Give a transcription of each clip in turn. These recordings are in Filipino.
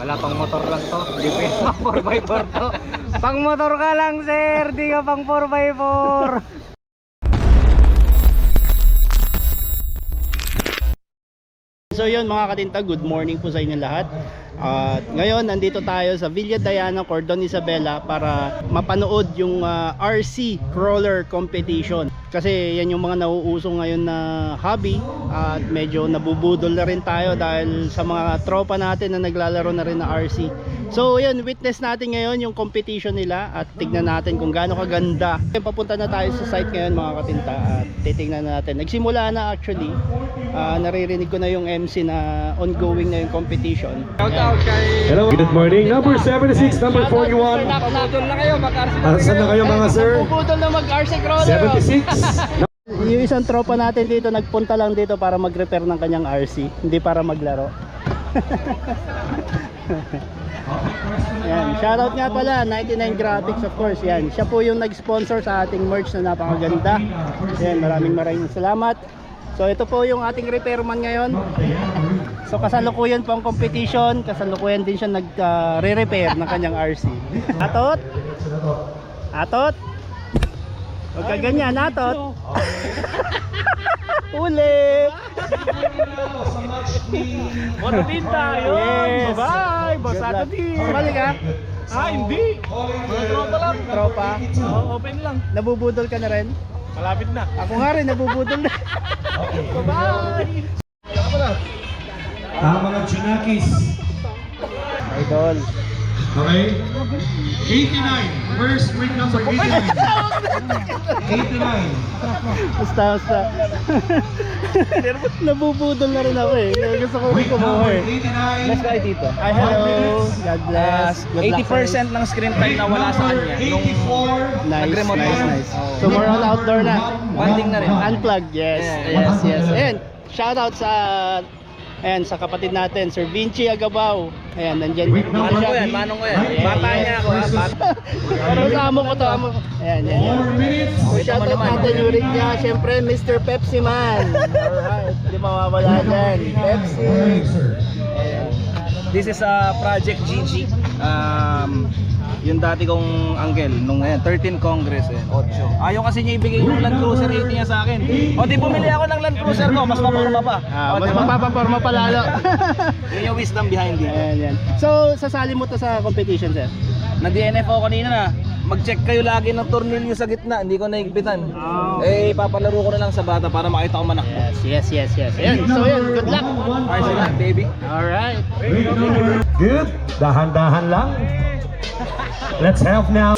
Wala pang motor lang to. Hindi pa 4x4 to. Pang motor ka lang, sir. Di ka pang 4x4. So yun mga katinta, good morning po sa inyo lahat. Ngayon nandito tayo sa Villa Diana, Cordon Isabela para mapanood yung RC Crawler Competition. Kasi yan yung mga nauuso ngayon na hobby at medyo nabubudol na rin tayo dahil sa mga tropa natin na naglalaro na rin na RC. So yun, witness natin ngayon yung competition nila at tignan natin kung gaano kaganda. Papunta na tayo sa site ngayon mga katinta at titignan natin. Nagsimula na actually, naririnig ko na yung MC na ongoing na yung competition. Hello, good morning. Number 76, number 41. Nabubudol na kayo, mag-RC. Saan na kayo mga sir? Nabubudol na mag-RC Crawler. 76. Yung isang tropa natin dito nagpunta lang dito para mag-repair ng kanyang RC, hindi para maglaro. Yan, shoutout nga pala 99 Graphics, of course. Yan, siya po yung nag-sponsor sa ating merch na napakaganda. Yan, maraming salamat. So ito po yung ating repairman ngayon. So kasalukuyan po ang competition, kasalukuyan din siya nag-re-repair ng kanyang RC. Atot? Atot? Huwag ka ganyan, Atot. Ulit. Moto din tayo. Yes. Bye-bye. Boss Ato din. Sumali ka? Hindi. Mga tropa lang. Tropa? Open lang. Nabubudol ka na rin? Malapit na. Ako nga rin, nabubudol na. Bye-bye. Mga Junakis. Idol. Okay. 89. First ring number 89. 89. Basta. Nabubudol na rin ako eh. Gusto ko rin Ring kumuha number eh. 89. Let's try dito. Ay, hello. God bless. Good luck sa 80% ng screen time na wala sa kanya. Nung 84. Nice, nag-remote nice. Oh. So more on outdoor na. Bonding na rin. Unplugged, yes. Yeah. Yes. Ayan, shoutout sa kapatid natin, Sir Vinci Agabao. Ayan, nandiyan. Manong ko yan. Bata niya ako ha. Bata. Pero sa amo ko to, amo. Ayan. 4 minutes. So, shoutout natin yung ring niya, syempre Mr. Pepsi Man. Alright, hindi mawawala dyan. Pepsi. This is a Project GG. Yung dati kong uncle nung 13 Congress 8. Ayaw kasi niya ibigay yung Land Cruiser 80 niya sa akin. O di bumili ako ng Land Cruiser ko, mas maporma pa. Mas diba? mapapaporma pa lalo. Yun yung wisdom behind it. Ayan. So, sasali mo to sa competition, sir? Na-DNF ako kanina na. Mag-check kayo lagi ng tornilyo sa gitna, hindi ko naigpitan. Eh, papalaro ko na lang sa bata para makita ko manakbo. Yes. Ayan, so yun, good luck. Alright, baby. Alright. Good. Dahan-dahan lang. Let's help now.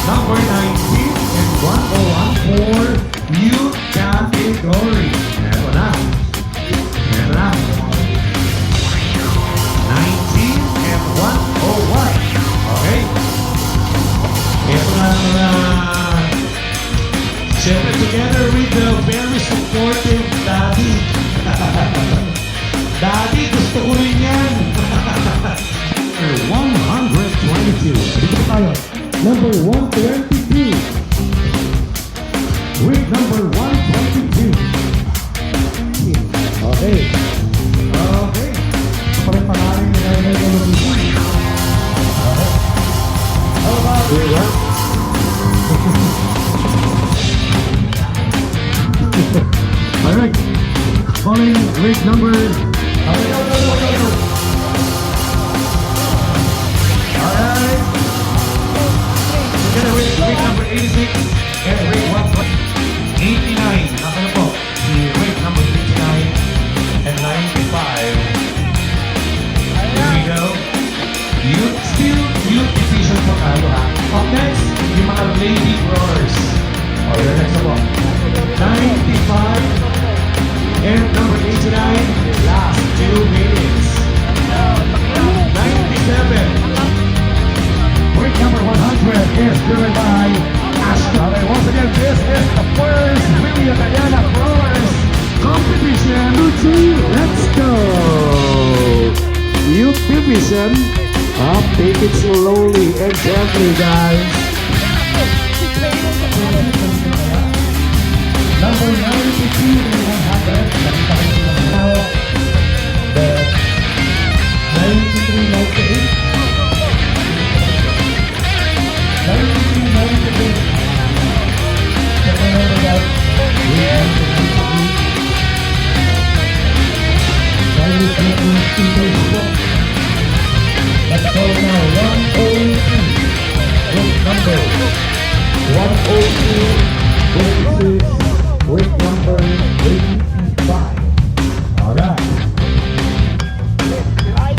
Number 19 and 101 for youth category. Eto na. 19 and 101. Okay. Ito na mga siyempre together with the very supportive daddy. Daddy, gusto ko rin yan. 122. Dito tayo. Number 122. With number 122. Okay. Okay. Parang pangalan nila yung revolution. Okay. How about you, right? Alright. Following with number... Alright. Together with 86 and rate 189. Naka na po si rate number 89 and 95. Here we go. Still youth division po tayo ha. Up next, yung mga lady crawlers. O, your next na po. 95 and number 89, last 2 minutes. 97. Break number 100 is driven by Astro. And once again, this is the first Villa Diana Crawlers competition. Let's go! Youth division. Take it slowly and gently, guys. Number 92 and 100. Now, the 93, 98. 93, 98. Let's go now, 102. Group number 102. Group number 85. Alright.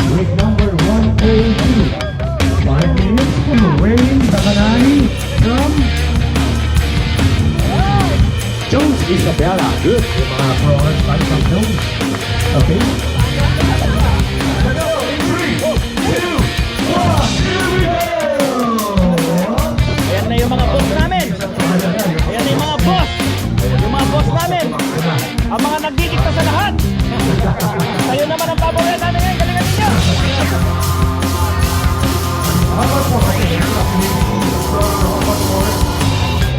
Group number 102. 5 minutes for Rain Takanani from Jones Isabella. Good. Yung mga crawlers tayo from Jones. Okay. Ayan na yung mga boss namin. Ayan na yung mga boss. Yung mga boss namin. Ang mga nagdidikta sa lahat. Kayo naman ang paborito namin ngayon. Galingan ninyo.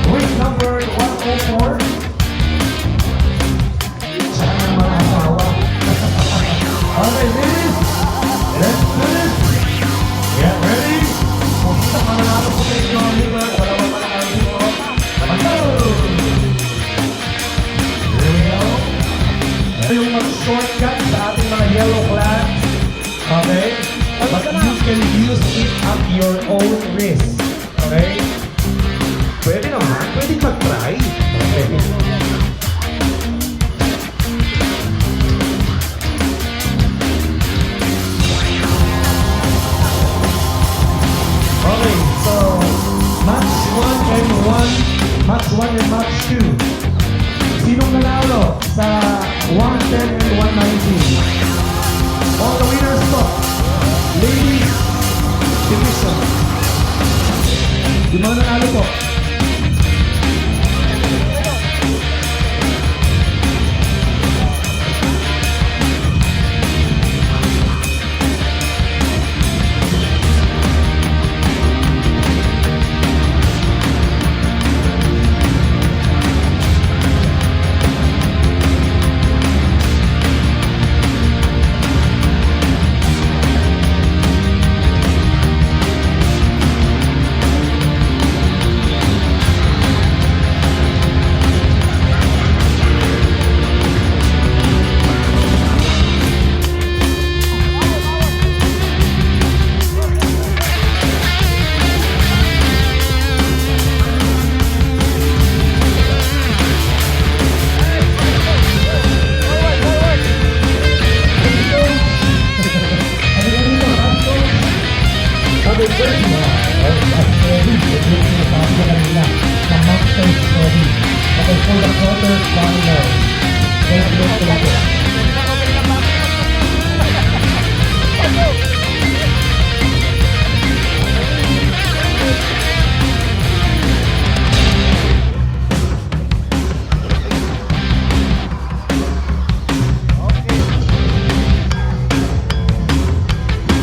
Week number 104. Sana mga asawa. Okay, ladies. Let's do this. Get ready. Pumunta ka na natin po sa inyo, Oliver. Wala pa pala kayo dito. Let's go. Here we go. Ito yung mag-shortcut sa ating mga yellow clans. Okay? But you can use it at your own risk. Okay? Pwede naman. Pwede mag-try. Okay. Okay, so match 1 and 1, match 1 and match 2. Sinong nanalo sa 110 and 119? All the winners po. Ladies division. Yung mga nanalo po.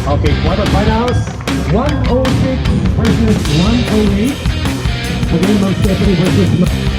Okay, quarterfinals, 106 versus 108. Again, Mount Stephanie versus